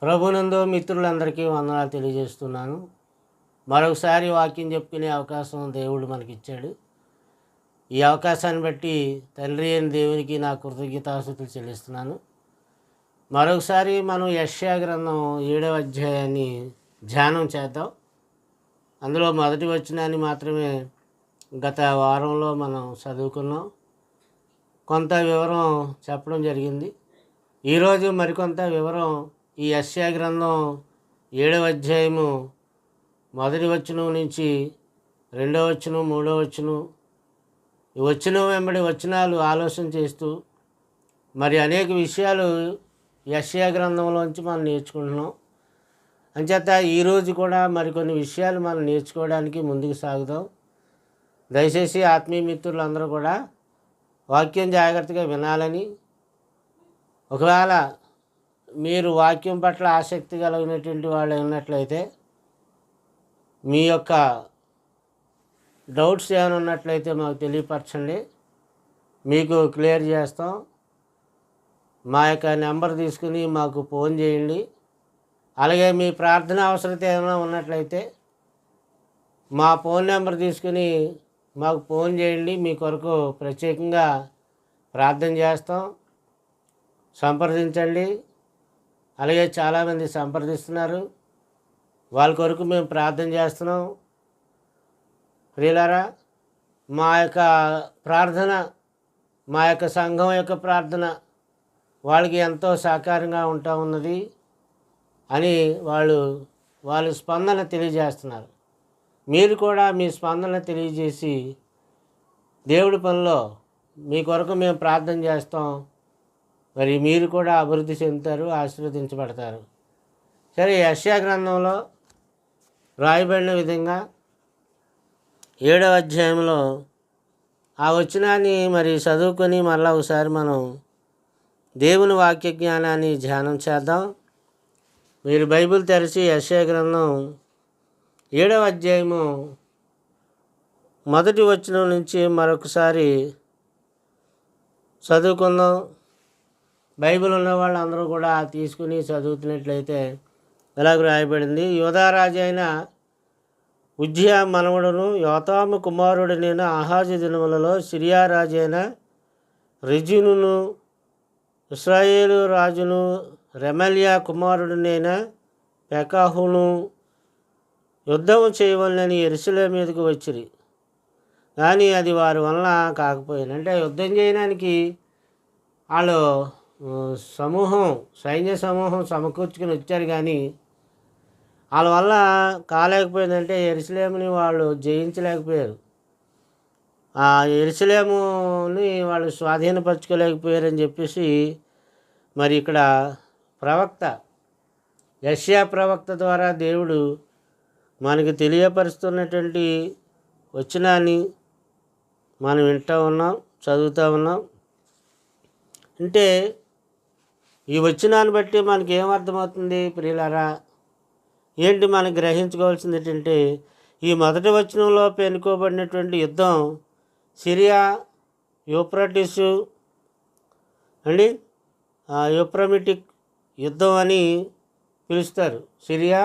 ప్రభునందు మిత్రులందరికీ వందనాలు తెలియజేస్తున్నాను. మరొకసారి వాక్యం చెప్పుకునే అవకాశం దేవుడు మనకిచ్చాడు. ఈ అవకాశాన్ని బట్టి తండ్రి అయిన దేవునికి నా కృతజ్ఞతాస్తుతులు చెల్లిస్తున్నాను. మరొకసారి మనం యెషయా గ్రంథం 7వ అధ్యాయాన్ని ధ్యానం చేద్దాం. అందులో మొదటి వచనాన్ని మాత్రమే గత వారంలో మనం చదువుకున్నాం. కొంత వివరం చెప్పడం జరిగింది. ఈరోజు మరికొంత వివరం ఈ యెషయా గ్రంథం 7వ అధ్యాయము మొదటి వచనం నుంచి 2వ వచనం 3వ వచనం ఈ వచనం వెంబడి వచనాలు ఆలోచన చేస్తూ మరి అనేక విషయాలు యెషయా గ్రంథంలోంచి మనం నేర్చుకుంటున్నాం. అంచేత ఈరోజు కూడా మరికొన్ని విషయాలు మనం నేర్చుకోవడానికి ముందుకు సాగుదాం. దయచేసి ఆత్మీయ మిత్రులందరూ కూడా వాక్యం జాగ్రత్తగా వినాలని, ఒకవేళ మీరు వాక్యం పట్ల ఆసక్తి కలిగినటువంటి వాళ్ళు ఉన్నట్లయితే మీ యొక్క డౌట్స్ ఏమైనా ఉన్నట్లయితే మాకు తెలియపరచండి, మీకు క్లియర్ చేస్తాం. మా యొక్క నెంబర్ తీసుకుని మాకు ఫోన్ చేయండి. అలాగే మీ ప్రార్థన అవసరత ఏమైనా ఉన్నట్లయితే మా ఫోన్ నెంబర్ తీసుకుని మాకు ఫోన్ చేయండి. మీ కొరకు ప్రత్యేకంగా ప్రార్థన చేస్తాం. సంప్రదించండి. అలాగే చాలామంది సంప్రదిస్తున్నారు, వాళ్ళ కొరకు మేము ప్రార్థన చేస్తున్నాం. ప్రియులారా, మా యొక్క ప్రార్థన, మా యొక్క సంఘం యొక్క ప్రార్థన వాళ్ళకి ఎంతో సహకారంగా ఉంటా ఉన్నది అని వాళ్ళు స్పందన తెలియజేస్తున్నారు. మీరు కూడా మీ స్పందన తెలియజేసి దేవుడి పనిలో మీ కొరకు మేము ప్రార్థన చేస్తాం, మరి మీరు కూడా అభివృద్ధి చెందుతారు, ఆశీర్వదించబడతారు. సరే, యెషయా గ్రంథంలో రాయబడిన విధంగా 7వ అధ్యాయంలో ఆ వచనాన్ని మరి చదువుకొని మళ్ళీ ఒకసారి మనం దేవుని వాక్య జ్ఞానాన్ని ధ్యానం చేద్దాం. మీరు బైబిల్ తెరిచి యెషయా గ్రంథం 7వ అధ్యాయము మొదటి వచనం నుంచి మరొకసారి చదువుకుందాం. బైబిల్ ఉన్న వాళ్ళు అందరూ కూడా తీసుకుని చదువుతున్నట్లయితే ఇలాగ రాయబడింది. యూదారాజు అయిన ఉజ్జియా మనవడును యోతాము కుమారుడినైన ఆహాజు దినములలో సిరియా రాజు అయిన రెజీనును ఇశ్రాయేలు రాజును రెమల్యా కుమారుడినైన పెకాహును యుద్ధము చేయవలనని యెరూషలేము మీదకు వచ్చిరి. కానీ అది వారి వలన కాకపోయింది. అంటే యుద్ధం చేయడానికి వాళ్ళు సైన్య సమూహం సమకూర్చుకుని వచ్చారు, కానీ వాళ్ళ వల్ల కాలేకపోయిందంటే యెరూషలేముని వాళ్ళు జయించలేకపోయారు. ఆ యెరూషలేముని వాళ్ళు స్వాధీనపరచుకోలేకపోయారని చెప్పేసి మరి ఇక్కడ ప్రవక్త యెషయా ప్రవక్త ద్వారా దేవుడు మనకి తెలియపరుస్తున్నటువంటి వచనాన్ని మనం వింటూ ఉన్నాం, చదువుతూ ఉన్నాం. అంటే ఈ వచనాన్ని బట్టి మనకి ఏమర్థమవుతుంది ప్రియులారా? ఏంటి మనం గ్రహించుకోవాల్సింది ఏంటంటే, ఈ మొదటి వచనంలో పేర్కొనబడినటువంటి యుద్ధం సిరియా యూఫ్రటీసు అండి యూఫ్రమిటిక్ యుద్ధం అని పిలుస్తారు. సిరియా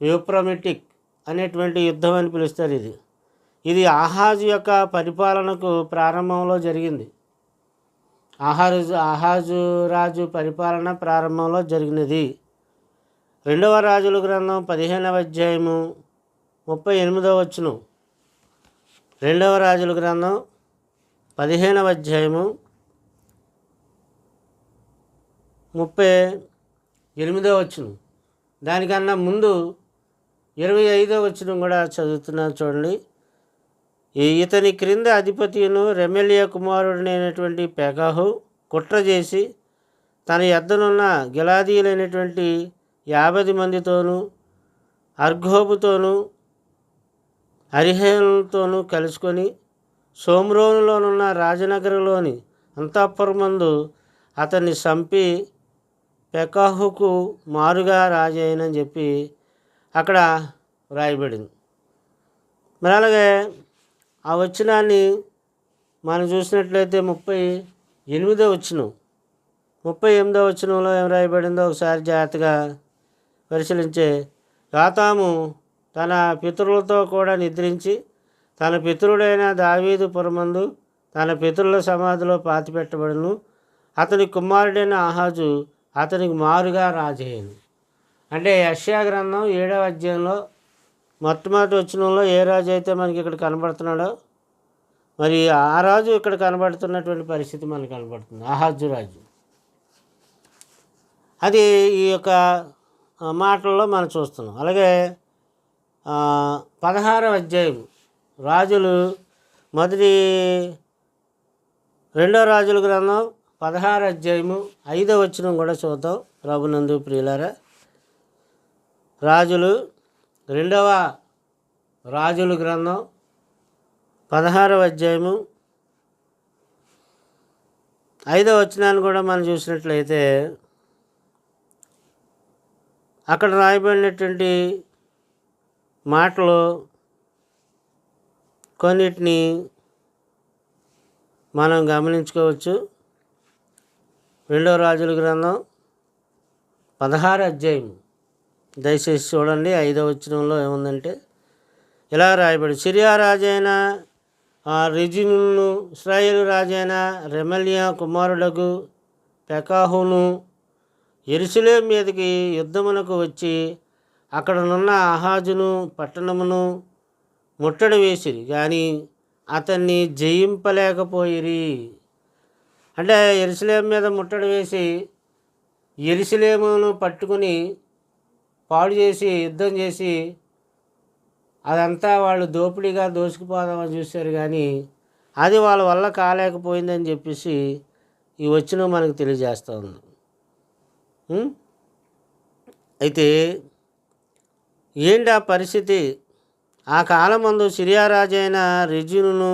యూఫ్రమిటిక్ అనేటువంటి యుద్ధం అని పిలుస్తారు. ఇది ఆహాజు యొక్క పరిపాలనకు ప్రారంభంలో జరిగింది. ఆహాజు రాజు పరిపాలన ప్రారంభంలో జరిగినది. 2వ రాజుల గ్రంథం 15వ అధ్యాయము 38వ వచనం. 2వ రాజుల గ్రంథం 15వ అధ్యాయము 38వ వచనం. దానికన్నా ముందు 25వ వచనం కూడా చదువుతున్నాను చూడండి. ఇతని క్రింద అధిపతియును రెమల్యా కుమారుడినైనటువంటి పెకాహు కుట్ర చేసి తన యొద్దనున్న గిలాదీయులైనటువంటి 50 మందితోనూ అర్గోబుతోనూ అరిహేనులతోనూ కలుసుకొని షోమ్రోనులోనున్న రాజనగరంలోని అంతఃపురమందు అతన్ని చంపి పెకాహుకు మారుగా రాజైనని చెప్పి అక్కడ రాయబడింది. మరి అలాగే ఆ వచనాన్ని మనం చూసినట్లయితే 38వ వచనం 38వ వచనంలో ఏం రాయబడిందో ఒకసారి జాగ్రత్తగా పరిశీలించే, యోతాము తన పితరులతో కూడా నిద్రించి తన పితరుడైన దావీదు పురమందు తన పితరుల సమాధిలో పాతిపెట్టబడును. అతని కుమారుడైన ఆహాజు అతనికి మారుగా రాజయ్యను. అంటే యెషయా గ్రంథం 7వ అధ్యాయంలో మొట్టమొదటి వచనంలో ఏ రాజు అయితే మనకి ఇక్కడ కనబడుతున్నాడో మరి ఆ రాజు ఇక్కడ కనబడుతున్నటువంటి పరిస్థితి మనకు కనబడుతుంది, ఆహాజు రాజు. అది ఈ యొక్క మాటల్లో మనం చూస్తున్నాం. అలాగే 16వ అధ్యాయం రాజులు రెండో రాజుల గ్రంథం 16వ అధ్యాయము 5వ వచనం కూడా చూద్దాం. ప్రభునందు ప్రియులారా, రెండవ రాజుల గ్రంథం 16వ అధ్యాయము 5వ వచనాన్ని కూడా మనం చూసినట్లయితే అక్కడ రాయబడినటువంటి మాటలు కొన్నిటిని మనం గమనించుకోవచ్చు. రెండవ రాజుల గ్రంథం 16వ అధ్యాయం దయచేసి చూడండి. 5వ వచనంలో ఏముందంటే ఇలా రాయబడి, సిరియా రాజైన రెజీనును ఇశ్రాయేలు రాజైన రెమల్యా కుమారుడకు పెకాహును యెరూషలేము మీదకి యుద్ధమునకు వచ్చి అక్కడనున్న ఆహాజును పట్టణమును ముట్టడి వేసిరి, కానీ అతన్ని జయింపలేకపోయిరి. అంటే యెరూషలేము మీద ముట్టడి వేసి యెరూషలేమును పట్టుకుని పాడు చేసి యుద్ధం చేసి అదంతా వాళ్ళు దోపిడీగా దోసుకుపోదామని చూశారు, కానీ అది వాళ్ళ వల్ల కాలేకపోయిందని చెప్పేసి ఈ వచనం మనకు తెలియజేస్తూ ఉంది. అయితే ఏంటి ఆ పరిస్థితి? ఆ కాలమందు సిరియా రాజైన రెజీనును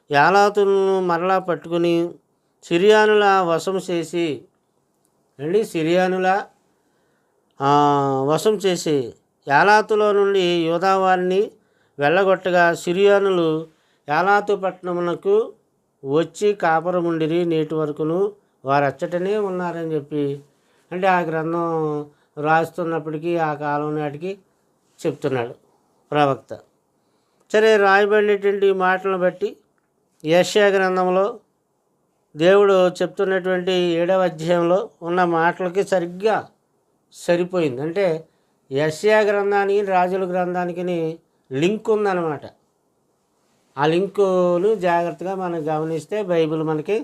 యాలాతును మరలా పట్టుకుని సిరియానుల వశం చేసి వశం చేసి యాలాతులో నుండి యూదా వారిని వెళ్ళగొట్టగా సిరియానులు యాలాతు పట్టణమునకు వచ్చి కాపురముండిరి, నేటి వరకును వారు అచ్చటనే ఉన్నారని చెప్పి, అంటే ఆ గ్రంథం రాస్తున్నప్పటికీ ఆ కాలం నాటికి చెప్తున్నాడు ప్రవక్త. సరే, రాయబడినటువంటి మాటలను బట్టి యెషయా గ్రంథంలో దేవుడు చెప్తున్నటువంటి 7వ అధ్యాయంలో ఉన్న మాటలకి సరిగ్గా సరిపోయింది. అంటే యెషయా గ్రంథానికి రాజుల గ్రంథానికి లింక్ ఉందన్నమాట. ఆ లింకును జాగ్రత్తగా మనం గమనిస్తే బైబిల్ మనకి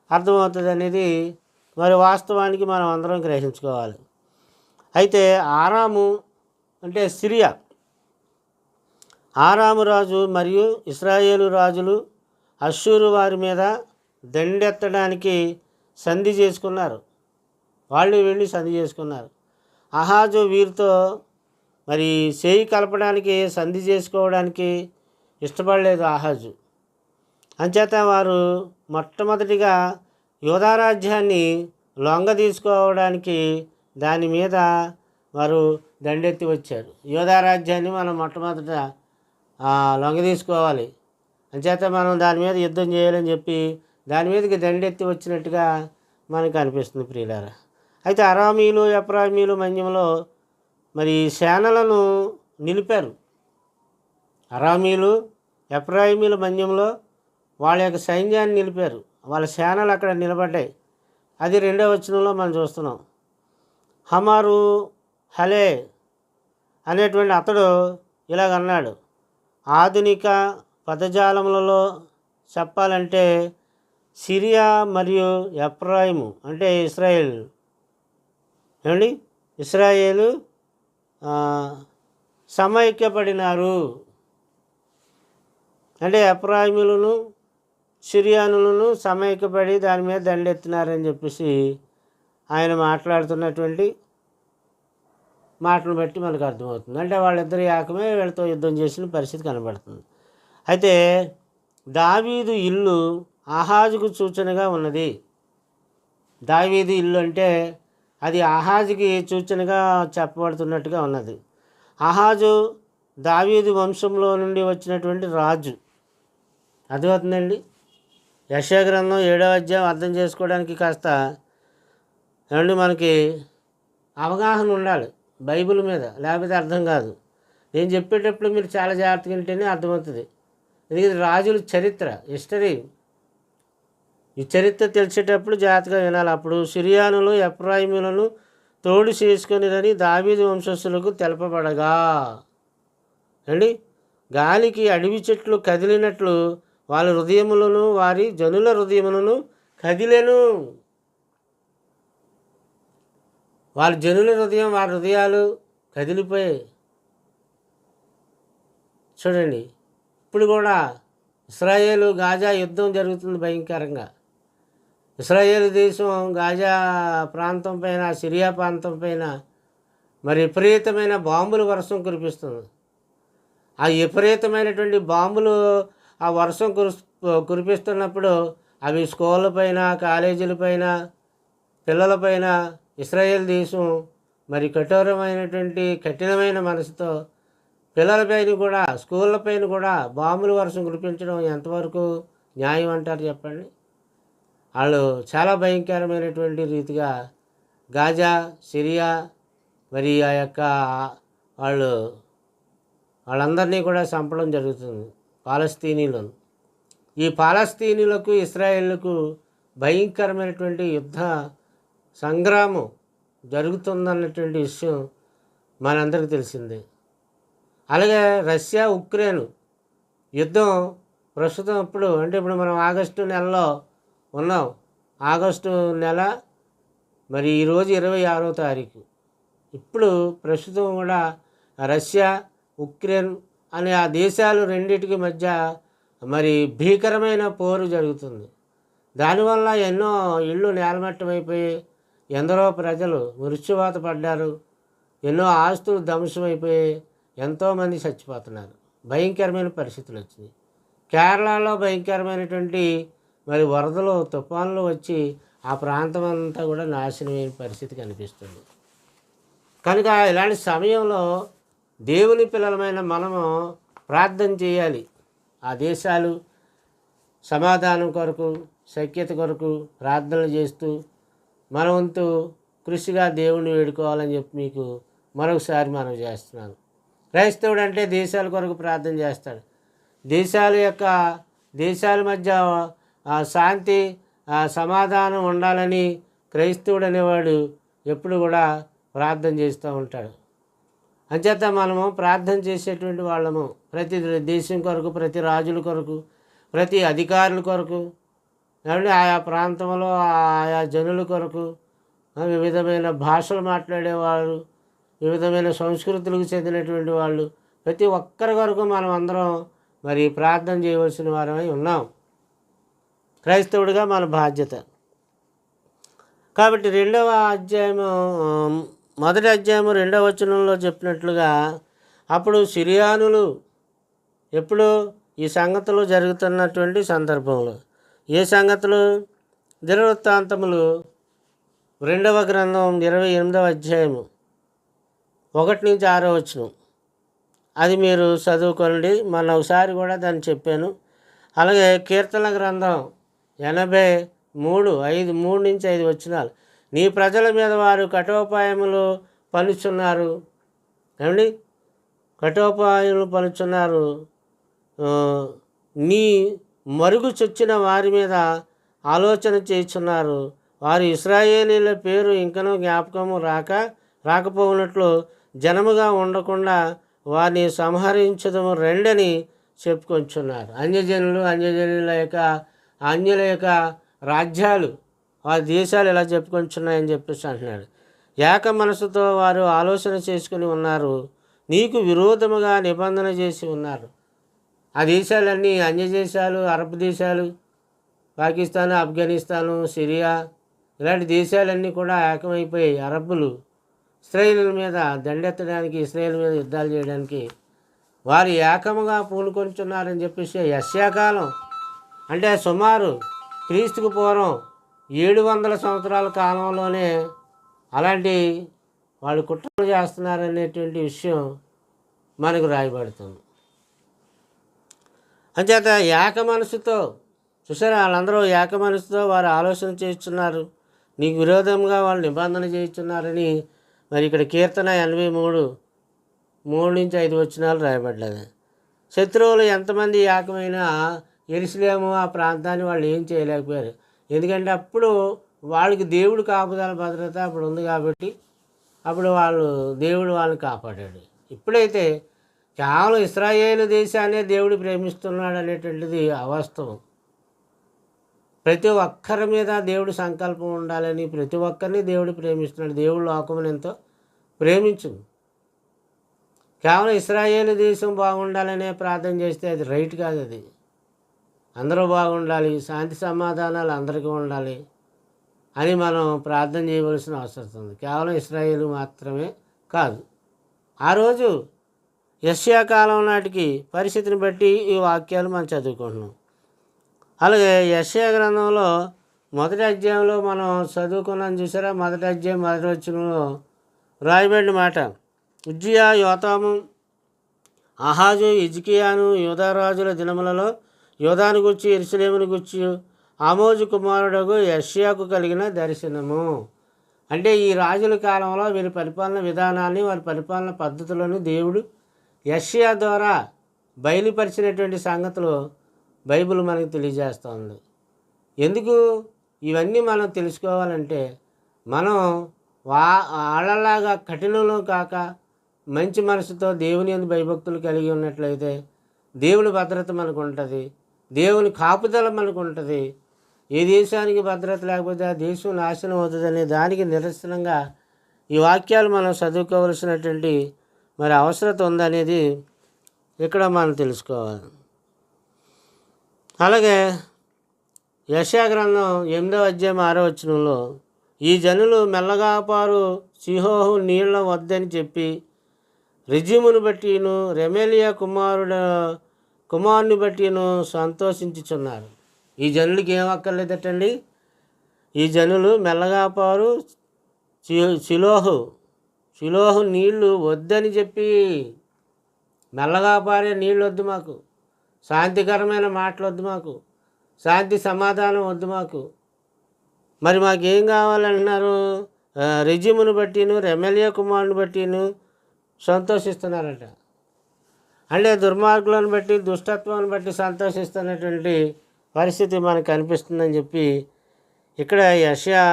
అర్థమవుతుంది అనేది మరి వాస్తవానికి మనం అందరం గ్రహించుకోవాలి. అయితే ఆరాము అంటే సిరియా, ఆరాము రాజు మరియు ఇశ్రాయేలు రాజులు అష్షూరు వారి మీద దండెత్తడానికి సంధి చేసుకున్నారు. వాళ్ళు వెళ్ళి సంధి చేసుకున్నారు. ఆహాజు వీరితో మరి చేయి కలపడానికి సంధి చేసుకోవడానికి ఇష్టపడలేదు ఆహాజు. అంచేత వారు మొట్టమొదటిగా యూదా రాజ్యాన్ని లొంగ తీసుకోవడానికి దాని మీద వారు దండెత్తి వచ్చారు. యూదా రాజ్యాన్ని మనం మొట్టమొదట లొంగ తీసుకోవాలి, అంచేత మనం దాని మీద యుద్ధం చేయాలని చెప్పి దాని మీదకి దండెత్తి వచ్చినట్టుగా మనకు అనిపిస్తుంది ప్రియులారా. అయితే అరామీలు ఎఫ్రాయిమీలు మధ్యంలో మరి సేనలను నిలిపారు. అరామీలు ఎఫ్రాయిమీల మధ్యంలో వాళ్ళ యొక్క సైన్యాన్ని నిలిపారు. వాళ్ళ సేనలు అక్కడ నిలబడ్డాయి. అది 2వ వచనంలో మనం చూస్తున్నాం. హమారు హలే అనేటువంటి అతడు ఇలాగన్నాడు. ఆధునిక పదజాలములలో చెప్పాలంటే సిరియా మరియు ఎఫ్రాయిము అంటే ఇశ్రాయేలు సమైక్యపడినారు. అంటే ఎఫ్రాయిములను సిరియానులను సమైక్యపడి దాని మీద దండెత్తినారని చెప్పేసి ఆయన మాట్లాడుతున్నటువంటి మాటను బట్టి మనకు అర్థమవుతుంది. అంటే వాళ్ళిద్దరు ఏకమే వీళ్ళతో యుద్ధం చేసిన పరిస్థితి కనబడుతుంది. అయితే దావీదు ఇల్లు ఆహాజుకు సూచనగా ఉన్నది. దావీదు ఇల్లు అంటే అది ఆహాజుకి సూచనగా చెప్పబడుతున్నట్టుగా ఉన్నది. ఆహాజు దావీదు వంశంలో నుండి వచ్చినటువంటి రాజు. అర్థమవుతుందండి. యెషయా గ్రంథం 7వ అధ్యాయం అర్థం చేసుకోవడానికి కాస్త ఏమండి మనకి అవగాహన ఉండాలి బైబిల్ మీద, లేకపోతే అర్థం కాదు. నేను చెప్పేటప్పుడు మీరు చాలా జాగ్రత్తగా వింటేనే అర్థమవుతుంది. ఎందుకంటే రాజుల చరిత్ర, హిస్టరీ, ఈ చరిత్ర తెలిసేటప్పుడు జాగ్రత్తగా వినాలి. అప్పుడు సిరియానులు ఎఫ్రాయిములను తోడు చేసుకొనిరని దావీదు వంశస్థులకు తెలపబడగా అండి, గాలికి అడవి చెట్లు కదిలినట్లు వాళ్ళ హృదయములను వారి జనుల హృదయములను కదిలేను. వాళ్ళ జనుల హృదయం, వారి హృదయాలు కదిలిపోయాయి. చూడండి, ఇప్పుడు కూడా ఇశ్రాయేలు గాజా యుద్ధం జరుగుతుంది భయంకరంగా. ఇశ్రాయేల్ దేశం గాజా ప్రాంతం పైన, సిరియా ప్రాంతం పైన మరి విపరీతమైన బాంబులు వర్షం కురిపిస్తుంది. ఆ విపరీతమైనటువంటి బాంబులు ఆ వర్షం కురిపిస్తున్నప్పుడు అవి స్కూళ్ళ పైన, కాలేజీల పైన, పిల్లలపైన ఇశ్రాయేల్ దేశం మరి కఠినమైన మనసుతో పిల్లలపైన కూడా, స్కూళ్ళపైన కూడా బాంబులు వర్షం కురిపించడం ఎంతవరకు న్యాయం అంటారు చెప్పండి? వాళ్ళు చాలా భయంకరమైనటువంటి రీతిగా గాజా, సిరియా మరి ఆ యొక్క వాళ్ళందరినీ కూడా చంపడం జరుగుతుంది, పాలస్తీనీలను. ఈ పాలస్తీనీలకు, ఇశ్రాయేళ్లకు భయంకరమైనటువంటి యుద్ధ సంగ్రామం జరుగుతుందన్నటువంటి విషయం మనందరికీ తెలిసిందే. అలాగే రష్యా ఉక్రెయిన్ యుద్ధం ప్రస్తుతం ఇప్పుడు మనం ఆగస్టు నెలలో ఉన్నాం. ఆగస్టు నెల మరి ఈరోజు 26వ తారీఖు. ఇప్పుడు ప్రస్తుతం కూడా రష్యా, ఉక్రెయిన్ అనే ఆ దేశాలు రెండింటికి మధ్య మరి భీకరమైన పోరు జరుగుతుంది. దానివల్ల ఎన్నో ఇళ్ళు నేలమట్టమైపోయి ఎందరో ప్రజలు మృత్యువాత పడ్డారు, ఎన్నో ఆస్తులు ధ్వంసమైపోయి ఎంతోమంది చచ్చిపోతున్నారు. భయంకరమైన పరిస్థితులు వచ్చినాయి. కేరళలో భయంకరమైనటువంటి మరి వరదలు, తుఫాన్లు వచ్చి ఆ ప్రాంతం అంతా కూడా నాశనమైన పరిస్థితి కనిపిస్తుంది. కనుక ఇలాంటి సమయంలో దేవుని పిల్లలమైన మనము ప్రార్థన చేయాలి. ఆ దేశాలు సమాధానం కొరకు, సఖ్యత కొరకు ప్రార్థనలు చేస్తూ మన వంతు కృషిగా దేవుణ్ణి వేడుకోవాలని చెప్పి మీకు మరొకసారి మనం చేస్తున్నాను. క్రైస్తవుడు అంటే దేశాల కొరకు ప్రార్థన చేస్తాడు. దేశాల మధ్య శాంతి, సమాధానం ఉండాలని క్రైస్తవుడు అనేవాడు ఎప్పుడు కూడా ప్రార్థన చేస్తూ ఉంటాడు. అంచేత మనము ప్రార్థన చేసేటువంటి వాళ్ళము ప్రతి దేశం కొరకు, ప్రతి రాజుల కొరకు, ప్రతి అధికారుల కొరకు, ఆయా ప్రాంతంలో ఆయా జనుల కొరకు, వివిధమైన భాషలు మాట్లాడేవాళ్ళు, వివిధమైన సంస్కృతులకు చెందినటువంటి వాళ్ళు, ప్రతి ఒక్కరి కొరకు మనం అందరం మరి ప్రార్థన చేయవలసిన వారమై ఉన్నాం. క్రైస్తవుడిగా మన బాధ్యత. కాబట్టి 2వ అధ్యాయము 1వ అధ్యాయము 2వ వచనంలో చెప్పినట్లుగా అప్పుడు సిరియానులు ఎప్పుడు ఈ సంగతులు జరుగుతున్నటువంటి సందర్భంలో, ఏ సంగతులు? దినవృత్తాంతములు 2వ గ్రంథం 28వ అధ్యాయము 1 నుంచి 6వ వచనం, అది మీరు చదువుకోండి. మొన్న ఒకసారి కూడా దాన్ని చెప్పాను. అలాగే కీర్తన గ్రంథం 83 నుంచి 5 వచనాలు, నీ ప్రజల మీద వారు కఠోపాయములు పలుచున్నారు. ఏమండి, కఠోపాయములు పలుచున్నారు. నీ మరుగు చొచ్చిన వారి మీద ఆలోచన చేస్తున్నారు. వారు ఇశ్రాయేలీల పేరు ఇంకనూ జ్ఞాపకము రాకపోవునట్లు జనముగా ఉండకుండా వారిని సంహరించదము రెండని చెప్పుకొంచున్నారు. అన్యజనుల యొక్క రాజ్యాలు, ఆ దేశాలు ఇలా చెప్పుకొంచున్నాయని చెప్పేసి అంటున్నాడు. ఏక మనసుతో వారు ఆలోచన చేసుకుని ఉన్నారు, నీకు విరోధముగా నిబంధన చేసి ఉన్నారు. ఆ దేశాలన్నీ అన్యదేశాలు, అరబ్ దేశాలు, పాకిస్తాను, ఆఫ్ఘనిస్తాను, సిరియా ఇలాంటి దేశాలన్నీ కూడా ఏకమైపోయి అరబ్బులు ఇశ్రాయేలు మీద దండెత్తడానికి, ఇశ్రాయేలు మీద యుద్ధాలు చేయడానికి వారు ఏకముగా పూనుకొంచున్నారని చెప్పేసి యెషయా అంటే సుమారు క్రీస్తుకు పూర్వం 700 సంవత్సరాల కాలంలోనే అలాంటి వాళ్ళు కుట్రలు చేస్తున్నారనేటువంటి విషయం మనకు రాయబడుతుంది. అంచేత ఏక మనసుతో చూసారా, వాళ్ళందరూ ఏక మనసుతో వారు ఆలోచన చేస్తున్నారు. నీకు విరోధంగా వాళ్ళు నిబంధన చేస్తున్నారని మరి ఇక్కడ కీర్తన 83:3-5 వచనాలు రాయబడ్డది. శత్రువులు ఎంతమంది ఏకమైనా యెరూషలేము ఆ ప్రాంతాన్ని వాళ్ళు ఏం చేయలేకపోయారు. ఎందుకంటే అప్పుడు వాళ్ళకి దేవుడు కాపుదల భద్రత అప్పుడు ఉంది కాబట్టి అప్పుడు దేవుడు వాళ్ళని కాపాడాడు. ఇప్పుడైతే కేవలం ఇశ్రాయేలు దేశాన్నే దేవుడు ప్రేమిస్తున్నాడు అనేటువంటిది అవాస్తవం. ప్రతి ఒక్కరి మీద దేవుడు సంకల్పం ఉండాలని ప్రతి ఒక్కరిని దేవుడు ప్రేమిస్తున్నాడు. దేవుడు లోకమును ఎంతో ప్రేమించును. కేవలం ఇశ్రాయేలు దేశం బాగుండాలనే ప్రార్థన చేస్తే అది రైట్ కాదు. అది అందరూ బాగుండాలి, శాంతి సమాధానాలు అందరికీ ఉండాలి అని మనం ప్రార్థన చేయవలసిన అవసరం ఉంది. కేవలం ఇశ్రాయేలు మాత్రమే కాదు. ఆ రోజు యెషయా కాలం నాటికి పరిస్థితిని బట్టి ఈ వాక్యాలు మనం చదువుకుంటున్నాం. అలాగే యెషయా గ్రంథంలో మొదటి అధ్యాయంలో మనం చదువుకున్నాం చూసారా, మొదటి అధ్యాయం మొదటి వచనంలో రాయబడిన మాట, ఉజ్జియా, యోతాము, ఆహాజు, హిజ్కియాను యూదారాజుల దినములలో యోధాను గుర్చి యెరూషలేమును గుర్చి ఆమోజు కుమారుడగు యెషయాకు కలిగిన దర్శనము. అంటే ఈ రాజుల కాలంలో వీరి పరిపాలన విధానాన్ని వారి పరిపాలన పద్ధతులను దేవుడు యెషయా ద్వారా బయలుపరిచినటువంటి సంగతులు బైబిల్ మనకు తెలియజేస్తుంది. ఎందుకు ఇవన్నీ మనం తెలుసుకోవాలంటే మనం వాళ్ళలాగా కఠినంలో కాక మంచి మనసుతో దేవుని యందు భయభక్తులు కలిగి ఉన్నట్లయితే దేవుని భద్రత మనకు ఉంటుంది, దేవుని కాపుదల మనకు ఉంటుంది. ఏ దేశానికి భద్రత లేకపోతే ఆ దేశం నాశనం అవుతుందనే దానికి నిరసనంగా ఈ వాక్యాలు మనం చదువుకోవలసినటువంటి మరి అవసరత ఉందనేది ఇక్కడ మనం తెలుసుకోవాలి. అలాగే యెషయా గ్రంథం 8వ అధ్యాయం 6వ వచనంలో, ఈ జనులు మెల్లగా పారు సిహోహు నీళ్ల వద్దని చెప్పి రిజిమును బట్టిను రెమేలియా కుమారుని బట్టిను సంతోషించుచున్నారు. ఈ జనులకి ఏం అక్కర్లేదటండి. ఈ జనులు మెల్లగా పారు సిలోహు నీళ్లు వద్దని చెప్పి, మెల్లగా పారే నీళ్ళు వద్దు మాకు, శాంతికరమైన మాటలు వద్దు మాకు, శాంతి సమాధానం వద్దు మాకు, మరి మాకేం కావాలంటున్నారు, రిజిమును బట్టిను రెమేలియా కుమారుని బట్టిను సంతోషిస్తున్నారట. అంటే దుర్మార్గులను బట్టి దుష్టత్వాన్ని బట్టి సంతోషిస్తున్నటువంటి పరిస్థితి మనకు కనిపిస్తుందని చెప్పి ఇక్కడ యెషయా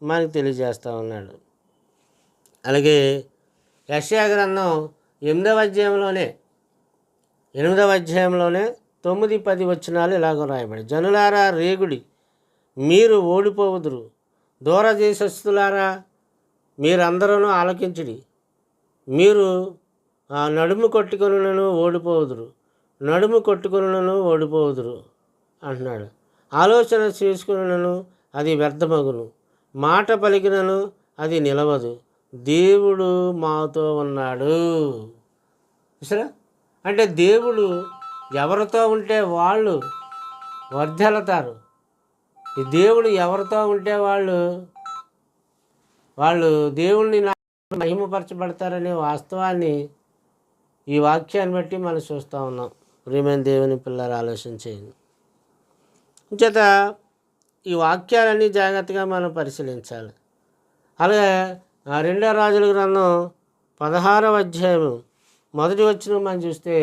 మనకు తెలియజేస్తూ ఉన్నాడు. అలాగే యెషయా గ్రంథం 8వ అధ్యాయంలోనే 9-10 వచనాలు ఇలాగ రాయబడి, జనులారా రేగుడి, మీరు ఓడిపోవుదురు, దూర దేశస్థులారా మీరందరూ ఆలకించుడి, మీరు నడుము కొట్టుకొనులను ఓడిపోవుదురు అంటున్నాడు. ఆలోచన చేసుకునను అది వ్యర్థమగును, మాట పలికినను అది నిలవదు, దేవుడు మాతో ఉన్నాడు. చూసారా, అంటే దేవుడు ఎవరితో ఉంటే వాళ్ళు వర్ధిల్లుతారు. ఈ దేవుడు ఎవరితో ఉంటే వాళ్ళు దేవుణ్ణి మహిమపరచబడతారనే వాస్తవాన్ని ఈ వాక్యాన్ని బట్టి మనం చూస్తూ ఉన్నాం. ప్రియమైన దేవుని పిల్లలు ఆలోచించేయండి. చేత ఈ వాక్యాలన్నీ జాగ్రత్తగా మనం పరిశీలించాలి. అలాగే 2వ రాజుల గ్రంథం 16వ అధ్యాయం 1వ వచనం మనం చూస్తే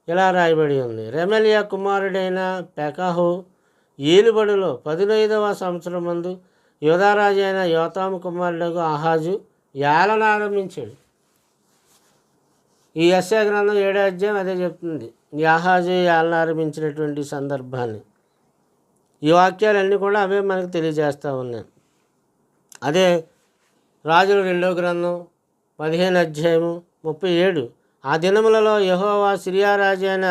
ఇలా రాయబడి ఉంది, రెమేలియా కుమారుడైన పెకహు ఏలుబడిలో 15వ సంవత్సరం ముందు యూదారాజు అయిన యోతాము కుమారుడు ఆహాజు ఏలన ఆరంభించాడు. ఈ యెషయా గ్రంథం 7వ అధ్యాయం అదే చెప్తుంది, ఈ ఆహాజు ఏలన ఆరంభించినటువంటి సందర్భాన్ని. ఈ వాక్యాలన్నీ కూడా అవే మనకు తెలియజేస్తూ ఉన్నాయి. అదే రాజుల 2వ గ్రంథం 15వ అధ్యాయము 37, ఆ దినములలో యెహోవా సిరియా రాజు అయిన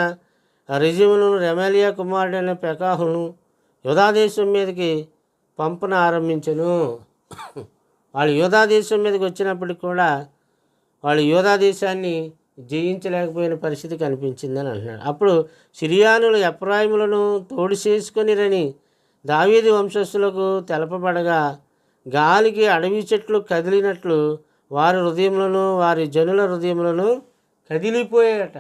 రిజిమును రెమేలియా కుమారుడైన పెకహును యూదాదేశం మీదకి పంపన ఆరంభించెను. వాళ్ళు యూదాదేశం మీదకి వచ్చినప్పటికి కూడా వాళ్ళు యూదాదేశాన్ని జయించలేకపోయిన పరిస్థితి కనిపించిందని అంటున్నాడు. అప్పుడు సిరియానులు ఎఫ్రాయిములను తోడు చేసుకొనిరని దావీదు వంశస్థులకు తెలపబడగా, గాలికి అడవి చెట్లు కదిలినట్లు వారి హృదయములను వారి జనుల హృదయములను కదిలిపోయాయట.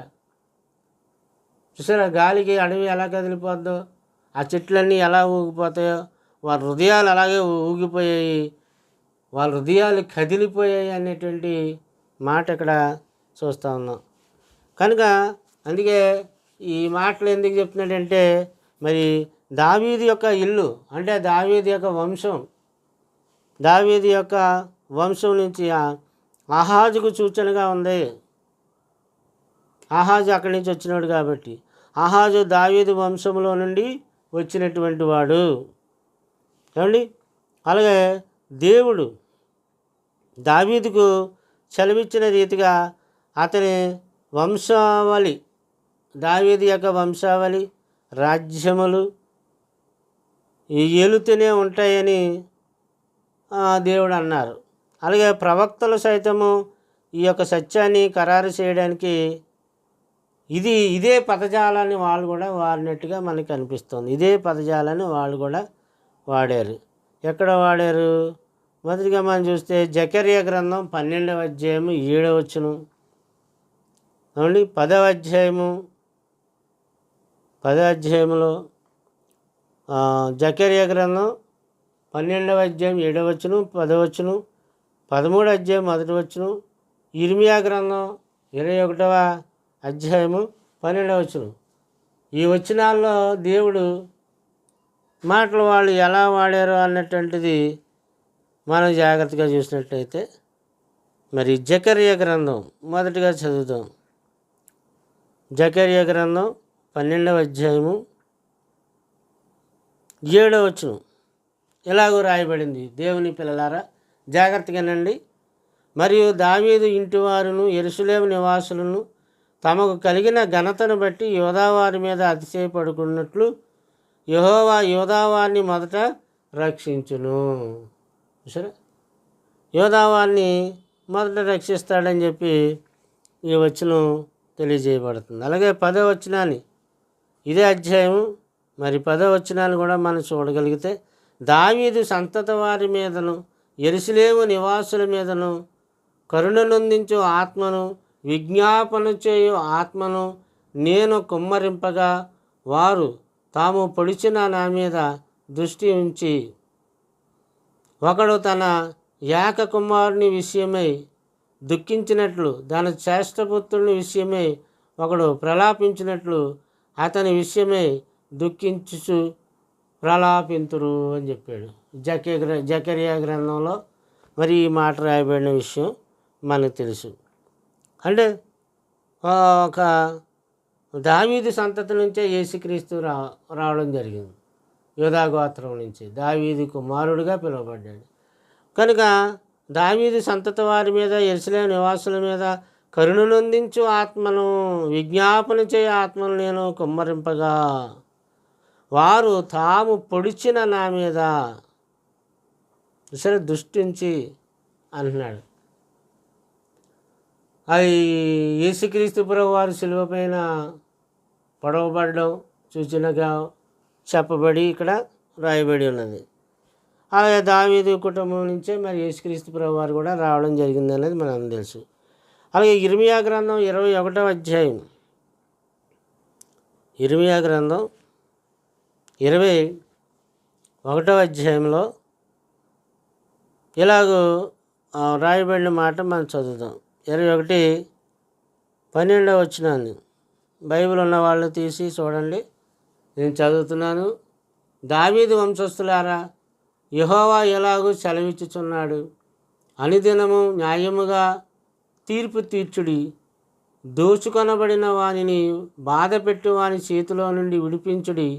చూసారా, గాలికి అడవి ఎలా కదిలిపోద్దో, ఆ చెట్లన్నీ ఎలా ఊగిపోతాయో వారి హృదయాలు అలాగే ఊగిపోయాయి. వాళ్ళ హృదయాలు కదిలిపోయాయి అనేటువంటి మాట ఇక్కడ చూస్తూ ఉన్నాం. కనుక అందుకే ఈ మాటలు ఎందుకు చెప్తున్నాడంటే, మరి దావీదు యొక్క ఇల్లు అంటే దావీదు యొక్క వంశం, దావీదు యొక్క వంశం నుంచి ఆహాజుకు సూచనగా ఉంది. ఆహాజు అక్కడి నుంచి వచ్చినాడు కాబట్టి, ఆహాజు దావీదు వంశంలో నుండి వచ్చినటువంటి వాడు. ఏమండి, అలాగే దేవుడు దావీదుకు సెలవిచ్చిన రీతిగా అతని వంశావళి, దావీదు యొక్క వంశావళి, రాజ్యములు ఏలుతూనే ఉంటాయని దేవుడు అన్నారు. అలాగే ప్రవక్తలు సైతము ఈ యొక్క సత్యాన్ని ఖరారు చేయడానికి ఇదే పదజాలాన్ని వాళ్ళు కూడా వాడినట్టుగా మనకు అనిపిస్తుంది. ఇదే పదజాలాన్ని వాళ్ళు కూడా వాడారు. ఎక్కడ వాడారు? మొదటిగా మనం చూస్తే జకర్యా గ్రంథం 12వ అధ్యాయము 7వ వచనం, అవునండి, 10వ అధ్యాయంలో జకర్యా గ్రంథం 12వ అధ్యాయం 7వ వచనం, 10వ వచనం, 13వ అధ్యాయం 1వ వచనం, ఇర్మియా గ్రంథం 21వ అధ్యాయము 12వ వచనం. ఈ వచనాల్లో దేవుడు మాటలు వాళ్ళు ఎలా వాడారో అన్నటువంటిది మనం జాగ్రత్తగా చూసినట్లయితే, మరి జకర్యా గ్రంథం మొదటిగా చదువుతాం. జకర్యా గ్రంథం 12వ అధ్యాయము 7వ వచనం ఎలాగో రాయబడింది. దేవుని పిల్లలారా జాగ్రత్తగానండి. మరియు దావీదు ఇంటివారును యెరూషలేము నివాసులను తమకు కలిగిన ఘనతను బట్టి యోదావారి మీద అతిశయపడుకున్నట్లు యెహోవా యోదావారిని మొదట రక్షించును. సరే, యోదావారిని మొదట రక్షిస్తాడని చెప్పి ఈ వచనం తెలియజేయబడుతుంది. అలాగే 10వ వచనాన్ని, ఇదే అధ్యాయం మరి 10వ వచనాన్ని కూడా మనం చూడగలిగితే, దావీదు సంతత వారి మీదను యెరూషలేము నివాసుల మీదను కరుణనొందించు ఆత్మను విజ్ఞాపన చేయు ఆత్మను నేను కుమ్మరింపగా వారు తాము పొడిచిన నా మీద దృష్టి ఉంచి, ఒకడు తన ఏక కుమారుని విషయమై దుఃఖించినట్లు తన శ్రేష్ఠపుత్రుని విషయమై ఒకడు ప్రలాపించినట్లు అతని విషయమై దుఃఖించుచు ప్రలాపింతురు అని చెప్పాడు. జకర్యా గ్రంథంలో మరి ఈ మాట రాయబడిన విషయం మనకు తెలుసు. అంటే ఒక దావీదు సంతతి నుంచే యేసుక్రీస్తు రావడం జరిగింది. యూదా గోత్రం నుంచి దావీదు కుమారుడిగా పిలువబడ్డాడు. కనుక దావీదు సంతతి వారి మీద యెరూషలేము నివాసుల మీద కరుణనొందించు ఆత్మను విజ్ఞాపన చేయ ఆత్మను నేను కుమ్మరింపగా వారు తాము పొడిచిన నా మీద సరే దృష్టించి అంటున్నాడు. అది యేసుక్రీస్తు ప్రభు వారు శిలువ పైన పొడవబడడం సూచనగా చెప్పబడి ఇక్కడ రాయబడి ఉన్నది. అలాగే దావీదు కుటుంబం నుంచే మరి యేసుక్రీస్తు ప్రభు వారు కూడా రావడం జరిగింది అనేది మనకు తెలుసు. అలాగే ఇర్మియా గ్రంథం 21వ అధ్యాయం, ఇర్మియా గ్రంథం 21వ అధ్యాయంలో ఇలాగూ రాయబడిన మాట మనం చదువుతాం. 21:12 వచనాన్ని బైబిల్ ఉన్న వాళ్ళు తీసి చూడండి, నేను చదువుతున్నాను. దావీదు వంశస్థులారా, యెహోవా ఎలాగూ సెలవిచ్చుచున్నాడు, అనుదినము న్యాయముగా తీర్పు తీర్చుడి, దోచుకొనబడిన వానిని బాధపెట్టు వాని చేతిలో నుండి విడిపించుడి.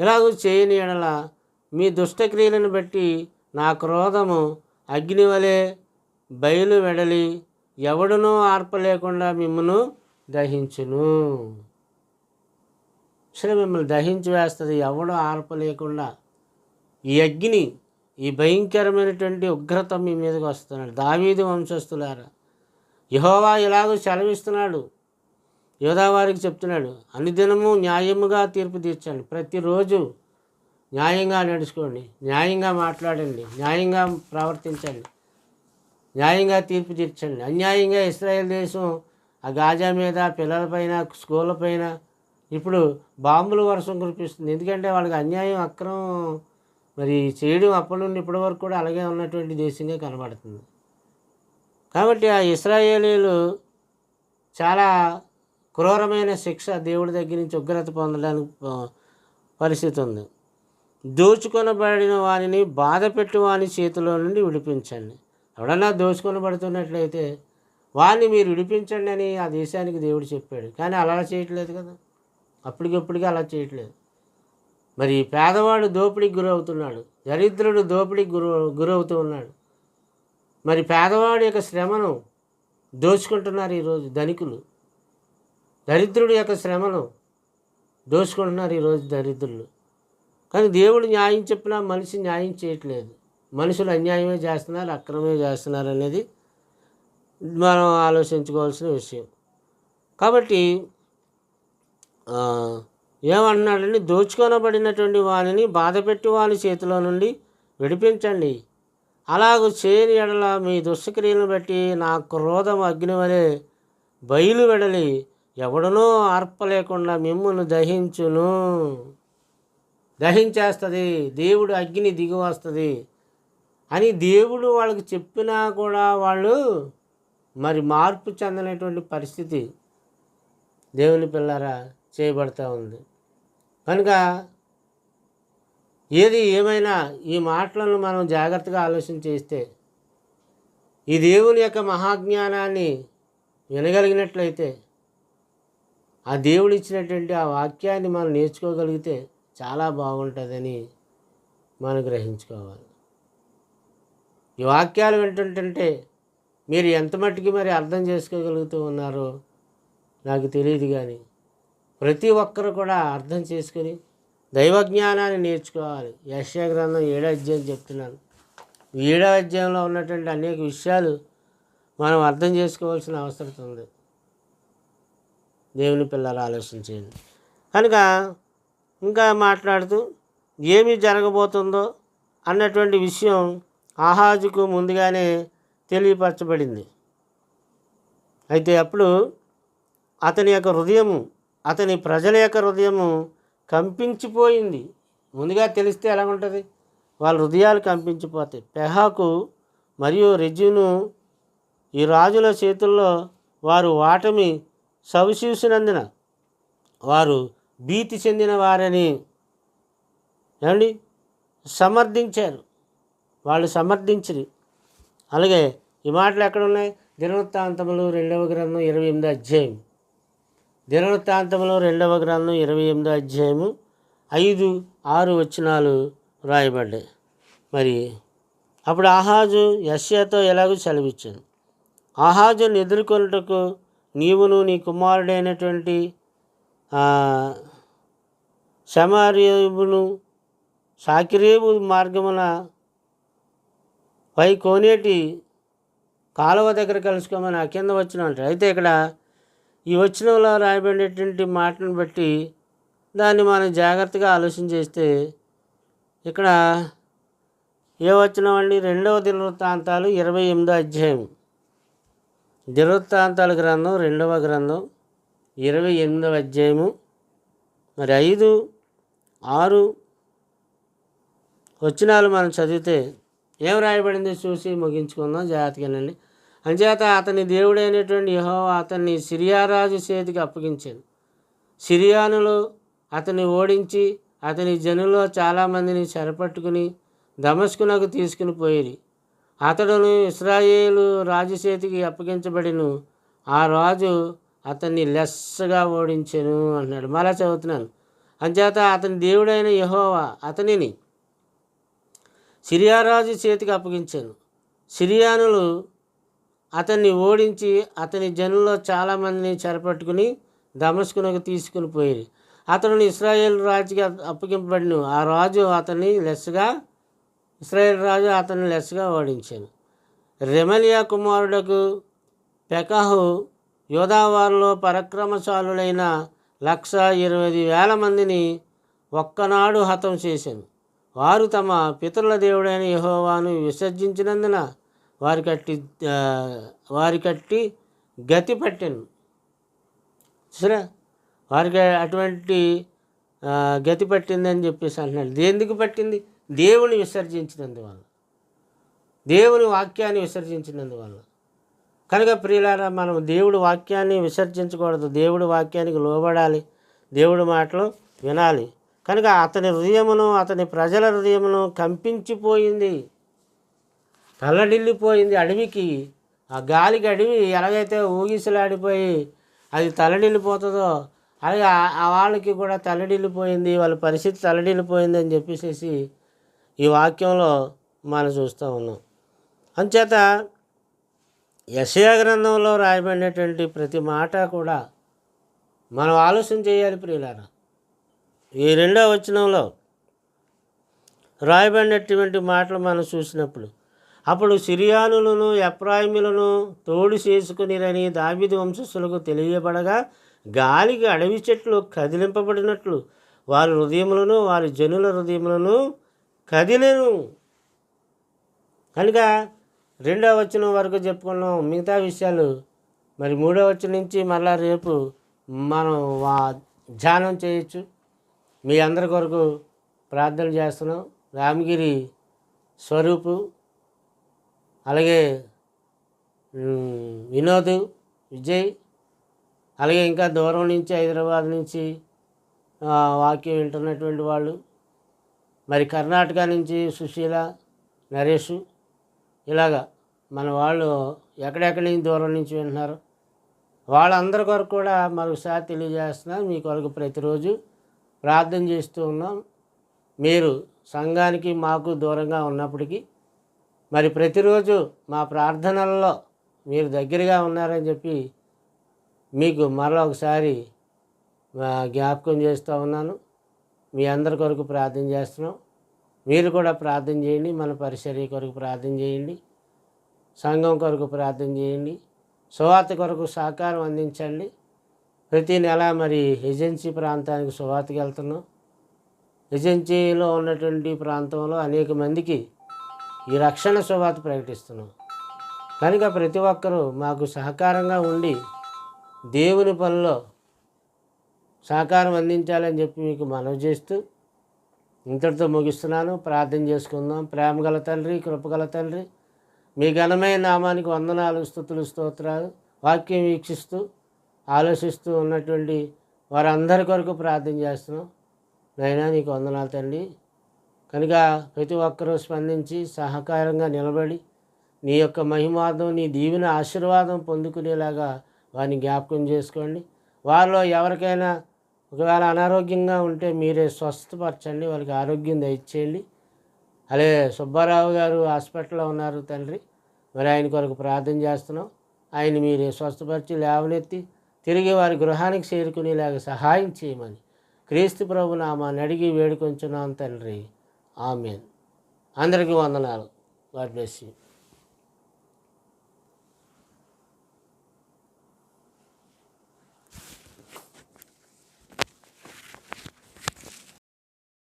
ఇలాగూ చేయని ఎడల మీ దుష్టక్రియలను బట్టి నా క్రోధము అగ్ని వలె బయలు వెడలి ఎవడునూ ఆర్పలేకుండా మిమ్మను దహించును. సరే, మిమ్మల్ని దహించి వేస్తుంది, ఎవడో ఆర్పలేకుండా. ఈ అగ్ని, ఈ భయంకరమైనటువంటి ఉగ్రత మీ మీదకి వస్తున్నాడు. దావీదు వంశస్థులారా, యెహోవా ఇలాగూ సెలవిస్తున్నాడు, యోదావారికి చెప్తున్నాడు, అనుదినము న్యాయముగా తీర్పు తీర్చండి. ప్రతిరోజు న్యాయంగా నడుచుకోండి, న్యాయంగా మాట్లాడండి, న్యాయంగా ప్రవర్తించండి, న్యాయంగా తీర్పు తీర్చండి. అన్యాయంగా ఇశ్రాయేల్ దేశం ఆ గాజా మీద, పిల్లలపైన, స్కూళ్ళపైన ఇప్పుడు బాంబుల వర్షం కురిపిస్తుంది. ఎందుకంటే వాళ్ళకి అన్యాయం, అక్రమం మరి చేయడం అప్పటి నుండి ఇప్పటి వరకు కూడా అలాగే ఉన్నటువంటి దేశంగా కనబడుతుంది. కాబట్టి ఆ ఇశ్రాయేలీలు చాలా క్రూరమైన శిక్ష దేవుడి దగ్గర నుంచి ఉగ్రత పొందడానికి పరిస్థితి ఉంది. దోచుకొనబడిన వారిని బాధ పెట్టు వాని చేతిలో నుండి విడిపించండి. ఎవడన్నా దోచుకొనబడుతున్నట్లయితే వారిని మీరు విడిపించండి అని ఆ దేశానికి దేవుడు చెప్పాడు. కానీ అలా చేయట్లేదు కదా, అప్పటికప్పటికి అలా చేయట్లేదు. మరి పేదవాడు దోపిడీకి గురవుతున్నాడు, దరిద్రుడు దోపిడీకి గురవుతూ ఉన్నాడు. మరి పేదవాడి యొక్క శ్రమను దోచుకుంటున్నారు ఈరోజు ధనికులు, దరిద్రుడి యొక్క శ్రమను దోచుకుంటున్నారు ఈరోజు దరిద్రులు. కానీ దేవుడు న్యాయం చెప్పినా మనిషి న్యాయం చేయట్లేదు. మనుషులు అన్యాయమే చేస్తున్నారు, అక్రమే చేస్తున్నారు అనేది మనం ఆలోచించుకోవాల్సిన విషయం. కాబట్టి ఏమంటున్నాడంటే, దోచుకొనబడినటువంటి వారిని బాధపెట్టి వారి చేతిలో నుండి విడిపించండి. అలాగూ చేయని ఎడల మీ దుష్టక్రియలను బట్టి నా క్రోధం అగ్ని వలె బయలు వెడలి ఎవడనో ఆర్పలేకుండా మిమ్మును దహించేస్తుంది. దేవుడు అగ్ని దిగి వస్తుంది అని దేవుడు వాళ్ళకి చెప్పినా కూడా వాళ్ళు మరి మార్పు చెందనటువంటి పరిస్థితి దేవుని పిల్లరా చేయబడతా ఉంది. కనుక ఏది ఏమైనా ఈ మాటలను మనం జాగ్రత్తగా ఆలోచన చేస్తే, ఈ దేవుని యొక్క మహాజ్ఞానాన్ని వినగలిగినట్లయితే, ఆ దేవుడు ఇచ్చినటువంటి ఆ వాక్యాన్ని మనం నేర్చుకోగలిగితే చాలా బాగుంటుందని మనం గ్రహించుకోవాలి. ఈ వాక్యాలు వింటుంటే మీరు ఎంత మట్టుకు మరి అర్థం చేసుకోగలుగుతూ ఉన్నారో నాకు తెలియదు. కానీ ప్రతి ఒక్కరు కూడా అర్థం చేసుకుని దైవజ్ఞానాన్ని నేర్చుకోవాలి. యెషయా గ్రంథం 7వ అధ్యాయం చెప్తున్నాను. 7వ అధ్యాయంలో ఉన్నటువంటి అనేక విషయాలు మనం అర్థం చేసుకోవాల్సిన అవసరం ఉంది. దేవుని పిల్లలు ఆలోచించేయండి. కనుక ఇంకా మాట్లాడుతూ ఏమి జరగబోతుందో అన్నటువంటి విషయం ఆహాజుకు ముందుగానే తెలియపరచబడింది. అయితే అప్పుడు అతని యొక్క హృదయము, అతని ప్రజల యొక్క హృదయము కంపించిపోయింది. ముందుగా తెలిస్తే ఎలా ఉంటుంది? వాళ్ళ హృదయాలు కంపించిపోతాయి. పెహాకు మరియు రెజీను ఈ రాజుల చేతుల్లో వారు వాటమి సవిచూసినందున వారు భీతి చెందిన వారని సమర్థించారు. వాళ్ళు సమర్థించిరి. అలాగే ఈ మాటలు ఎక్కడ ఉన్నాయి? దినవృత్తాంతములు 2వ గ్రంథం 28వ అధ్యాయం. దినవృత్తాంతములు 2వ గ్రంథం 28వ అధ్యాయము 5-6 వచనాలు రాయబడ్డాయి. మరి అప్పుడు ఆహాజు యెషయాతో ఎలాగో సెలవిచ్చాను. ఆహాజును ఎదుర్కొనుటకు నీవును నీ కుమారుడైనటువంటి షమారీబును సాకిరేబు మార్గమున పై కోనేటి కాలువ దగ్గర కలుసుకోమని ఆ కింద వచ్చిన అంటారు. అయితే ఇక్కడ ఈ వచనంలో రాయబడినటువంటి మాటను బట్టి దాన్ని మనం జాగ్రత్తగా ఆలోచన చేస్తే ఇక్కడ ఏ వచనం అండి? 2వ దినవృత్తాంతాలు 28వ అధ్యాయం. దినవృత్తాంతాల గ్రంథం 2వ గ్రంథం 28వ అధ్యాయము మరి 5-6 వచనాలు మనం చదివితే ఏం రాయబడింది చూసి ముగించుకుందాం జాగ్రత్తగానండి. అంచేత అతని దేవుడైనటువంటి యెహోవా అతన్ని సిరియా రాజు చేతికి అప్పగించాను. సిరియానులు అతన్ని ఓడించి అతని జనుల్లో చాలామందిని చెరపట్టుకుని దమస్కునకు తీసుకుని పోయిరి. అతడును ఇశ్రాయేలు రాజు చేతికి అప్పగించబడిను. ఆ రాజు అతన్ని లెస్సగా ఓడించెను అన్నాడు. మళ్ళా చదువుతున్నాను. అంచేత అతని దేవుడైన యెహోవా అతనిని సిరియా రాజు చేతికి అప్పగించాను. సిరియానులు అతన్ని ఓడించి అతని జనుల్లో చాలామందిని చెరపట్టుకుని దమస్కునకు తీసుకుని పోయి అతను ఇశ్రాయేల్ రాజుకి అప్పగింపబడిను. ఆ రాజు అతన్ని ఇశ్రాయేల్ రాజు అతన్ని లెస్సగా ఓడించాను. రెమలియా కుమారుడకు పెకహు యోధావారిలో పరాక్రమశాలులైన 120,000 మందిని ఒక్కనాడు హతం చేశాను. వారు తమ పితరుల దేవుడైన యెహోవాను విసర్జించినందున వారికట్టి గతి పట్టాను. సరే, వారికి అటువంటి గతి పట్టిందని చెప్పేసి అంటున్నాడు. దేనికి పట్టింది? దేవుని విసర్జించినందువల్ల, దేవుని వాక్యాన్ని విసర్జించినందువల్ల. కనుక ప్రియులారా, మనం దేవుడి వాక్యాన్ని విసర్జించకూడదు. దేవుడి వాక్యానికి లోబడాలి, దేవుడి మాటలు వినాలి. కనుక అతని హృదయమును, అతని ప్రజల హృదయమును కంపించిపోయింది, తల్లడిల్లిపోయింది. అడవికి, ఆ గాలికి అడవి ఎలాగైతే ఊగిసలాడిపోయి అది తల్లడిల్లిపోతుందో అలాగే ఆ వాళ్ళకి కూడా తల్లడిల్లిపోయింది, వాళ్ళ పరిస్థితి తల్లడిల్లిపోయింది అని చెప్పేసి ఈ వాక్యంలో మనం చూస్తూ ఉన్నాం. అంచేత యెషయా గ్రంథంలో రాయబడినటువంటి ప్రతి మాట కూడా మనం ఆలోచన చేయాలి ప్రియులారా. ఈ 2వ వచనంలో రాయబడినటువంటి మాటలు మనం చూసినప్పుడు, అప్పుడు సిరియానులను ఎఫ్రాయిములను తోడు చేసుకునిరని దావీదు వంశస్థులకు తెలియబడగా, గాలికి అడవి చెట్లు కదిలింపబడినట్లు వారి హృదయములను, వారి జనుల హృదయములను కదిలేను. కనుక 2వ వచనం వరకు చెప్పుకున్నాం. మిగతా విషయాలు మరి 3వ వచనం నుంచి మళ్ళా రేపు మనం ధ్యానం చేయొచ్చు. మీ అందరి కొరకు ప్రార్థన చేస్తున్నాం. రామగిరి స్వరూపు, అలాగే వినోద్, విజయ్, అలాగే ఇంకా దూరం నుంచి హైదరాబాద్ నుంచి వాక్యం వింటున్నటువంటి వాళ్ళు, మరి కర్ణాటక నుంచి సుశీల, నరేష్, ఇలాగా మన వాళ్ళు ఎక్కడెక్కడి నుంచి దూరం నుంచి వింటున్నారు వాళ్ళందరి కొరకు కూడా మరొకసారి తెలియజేస్తున్నాను. మీ కొరకు ప్రతిరోజు ప్రార్థన చేస్తూ ఉన్నాం. మీరు సంఘానికి మాకు దూరంగా ఉన్నప్పటికీ మరి ప్రతిరోజు మా ప్రార్థనల్లో మీరు దగ్గరగా ఉన్నారని చెప్పి మీకు మరలా ఒకసారి జ్ఞాపకం చేస్తూ ఉన్నాను. మీ అందరి కొరకు ప్రార్థన చేస్తున్నాం. మీరు కూడా ప్రార్థన చేయండి. మన పరిచర్య కొరకు ప్రార్థన చేయండి. సంఘం కొరకు ప్రార్థన చేయండి. సువార్త కొరకు సహకారం అందించండి. ప్రతి నెల మరి ఏజెన్సీ ప్రాంతానికి సువార్తకి వెళ్తున్నాం. ఏజెన్సీలో ఉన్నటువంటి ప్రాంతంలో అనేక మందికి ఈ రక్షణ సువార్త ప్రకటిస్తున్నాం. కనుక ప్రతి ఒక్కరూ మాకు సహకారంగా ఉండి దేవుని పనిలో సహకారం అందించాలని చెప్పి మీకు మనవి చేస్తూ ఇంతటితో ముగిస్తున్నాను. ప్రార్థన చేసుకుందాం. ప్రేమగల తండ్రి, కృపగల తండ్రి, మీ ఘనమైన నామానికి వందనాలు, స్తుతులు, స్తోత్రాలు. వాక్యం వీక్షిస్తూ ఆలోచిస్తూ ఉన్నటువంటి వారందరి కొరకు ప్రార్థన చేస్తున్నాం. నైనా నీకు వందనాలు తండ్రి. కనుక ప్రతి ఒక్కరూ స్పందించి సహకారంగా నిలబడి నీ యొక్క మహిమార్థం, నీ దీవెన ఆశీర్వాదం పొందుకునేలాగా వారిని జ్ఞాపకం చేసుకోండి. వారిలో ఎవరికైనా ఒకవేళ అనారోగ్యంగా ఉంటే మీరే స్వస్థపరచండి, వాళ్ళకి ఆరోగ్యం దయచేయండి. అలాగే సుబ్బారావు గారు హాస్పిటల్లో ఉన్నారు తండ్రి, మరి ఆయన కొరకు ప్రార్థన చేస్తున్నాం. ఆయన మీరే స్వస్థపరిచి లేవనెత్తి తిరిగి వారి గృహానికి చేరుకునేలాగా సహాయం చేయమని క్రీస్తు ప్రభు నామాన్ని అడిగి వేడుకొంచున్నాం తండ్రి. ఆమేన్. అందరికీ వందనాలు. God bless you.